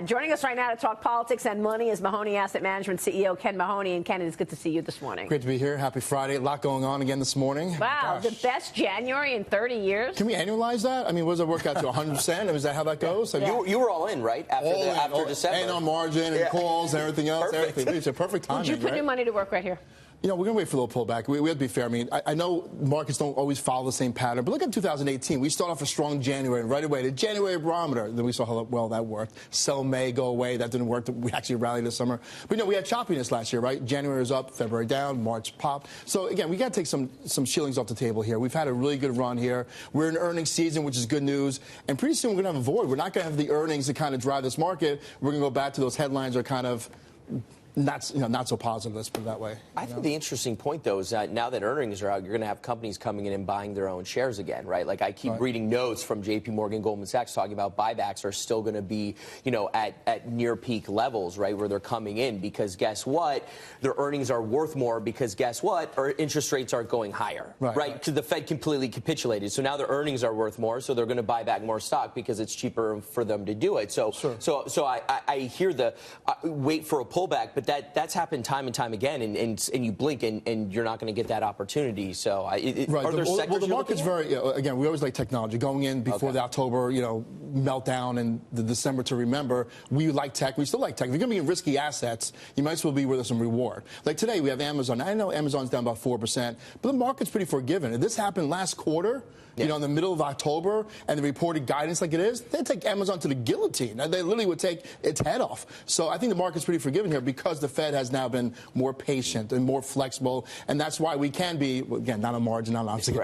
Joining us right now to talk politics and money is Mahoney Asset Management CEO Ken Mahoney. And Ken, it's good to see you this morning. Great to be here. Happy Friday. A lot going on again this morning. Wow, the best January in 30 years. Can we annualize that? I mean, what does it work out to, 100%? Is that how that goes? I mean, you were all in, right? After December. And on margin and calls and everything else. Perfect. Everything. It's a perfect timing, Would you put your money to work right here? You know, we're going to wait for a little pullback. We have to be fair. I mean, I know markets don't always follow the same pattern, but look at 2018. We start off a strong January, and right away, the January barometer, then we saw how well that worked. Sell May, go away. That didn't work. We actually rallied this summer. But, you know, we had choppiness last year, right? January was up, February down, March popped. So, again, we got to take some shillings off the table here. We've had a really good run here. We're in earnings season, which is good news. And pretty soon we're going to have a void. We're not going to have the earnings to kind of drive this market. We're going to go back to those headlines are kind of not so positive, let's put it that way. I think the interesting point, though, is that now that earnings are out, you're going to have companies coming in and buying their own shares again, right? Like, I keep reading notes from J.P. Morgan, Goldman Sachs talking about buybacks are still going to be, you know, at near peak levels, right, where they're coming in because guess what? Their earnings are worth more because guess what? Or interest rates are going higher, right? Because the Fed completely capitulated. So now their earnings are worth more, so they're going to buy back more stock because it's cheaper for them to do it. So, so I hear the wait for a pullback, but that's happened time and time again, and you blink and you're not going to get that opportunity. So, are there sectors? Well, the market's very again. We always like technology. Going in before the October, meltdown and the December to remember. We like tech. We still like tech. If you're going to be in risky assets, you might as well be where there's some reward. Like today, we have Amazon. I know Amazon's down about 4%, but the market's pretty forgiving. If this happened last quarter, in the middle of October, and the reported guidance like it is, they'd take Amazon to the guillotine. They literally would take its head off. So I think the market's pretty forgiving here because the Fed has now been more patient and more flexible, and that's why we can be, again, not on margin, not obviously,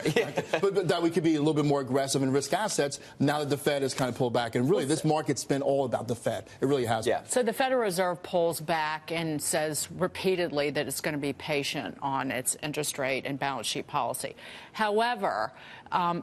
but that we could be a little bit more aggressive in risk assets now that the Fed has kind of pulled back. And really, this market's been all about the Fed. It really has. So the Federal Reserve pulls back and says repeatedly that it's going to be patient on its interest rate and balance sheet policy. However,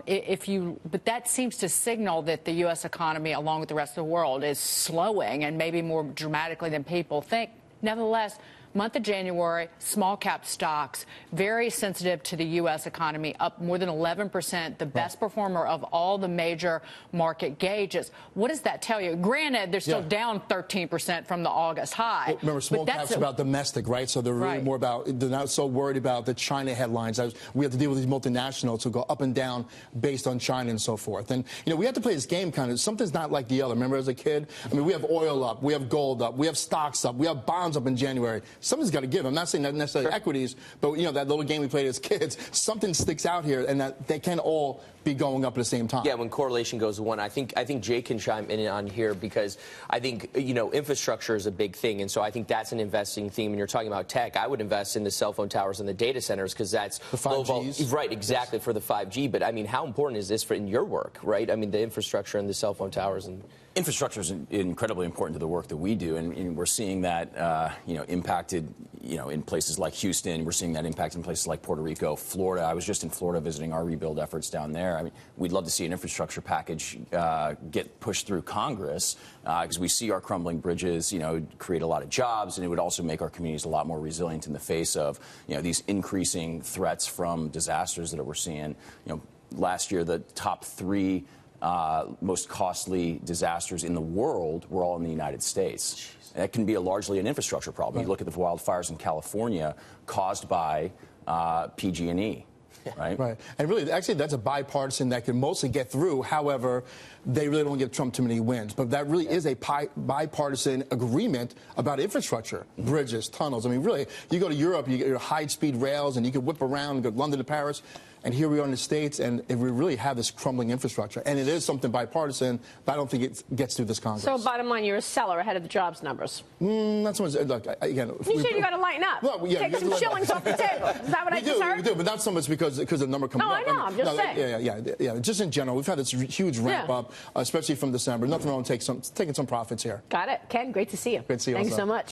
but that seems to signal that the U.S. economy, along with the rest of the world, is slowing and maybe more dramatically than people think. Nevertheless, month of January, small cap stocks, very sensitive to the U.S. economy, up more than 11%, the best performer of all the major market gauges. What does that tell you? Granted, they're still down 13% from the August high. Well, remember, small caps about domestic, right? So they're really more about, they're not so worried about the China headlines. We have to deal with these multinationals who go up and down based on China and so forth. And, we have to play this game kind of, something's not like the other. Remember, as a kid, we have oil up, we have gold up, we have stocks up, we have bonds up in January. Something's got to give. I'm not saying that necessarily equities, but that little game we played as kids, something sticks out here, and that they can all be going up at the same time. Yeah, when correlation goes to one, I think Jay can chime in on here because I think infrastructure is a big thing, and so I think that's an investing theme. When you're talking about tech, I would invest in the cell phone towers and the data centers because that's the 5Gs. Right, exactly, for the 5G. But how important is this in your work, right? The infrastructure and the cell phone towers and. Infrastructure is incredibly important to the work that we do, and we're seeing that impacted in places like Houston. We're seeing that impact in places like Puerto Rico, Florida. I was just in Florida visiting our rebuild efforts down there. We'd love to see an infrastructure package get pushed through Congress because we see our crumbling bridges, create a lot of jobs, and it would also make our communities a lot more resilient in the face of these increasing threats from disasters that we're seeing. Last year, the top 3 most costly disasters in the world were all in the United States. That can be largely an infrastructure problem. You look at the wildfires in California caused by PG&E. Right. And really, actually, that's a bipartisan that can mostly get through. However, they really don't give Trump too many wins. But that really is a bipartisan agreement about infrastructure, bridges, tunnels. Really, you go to Europe, you get your high-speed rails, and you can whip around and go London to Paris. And here we are in the States, and we really have this crumbling infrastructure. And it is something bipartisan, but I don't think it gets through this Congress. So, bottom line, you're a seller ahead of the jobs numbers. Not so much. Look, again. You said you got to lighten up. Well, take some shillings off the table. Is that what I just heard? We do, but not so much because the number comes up. No, I know. I'm just saying. Yeah. Just in general, we've had this huge ramp up, especially from December. Nothing wrong with taking some profits here. Got it. Ken, great to see you. Great to see you. Thanks so much.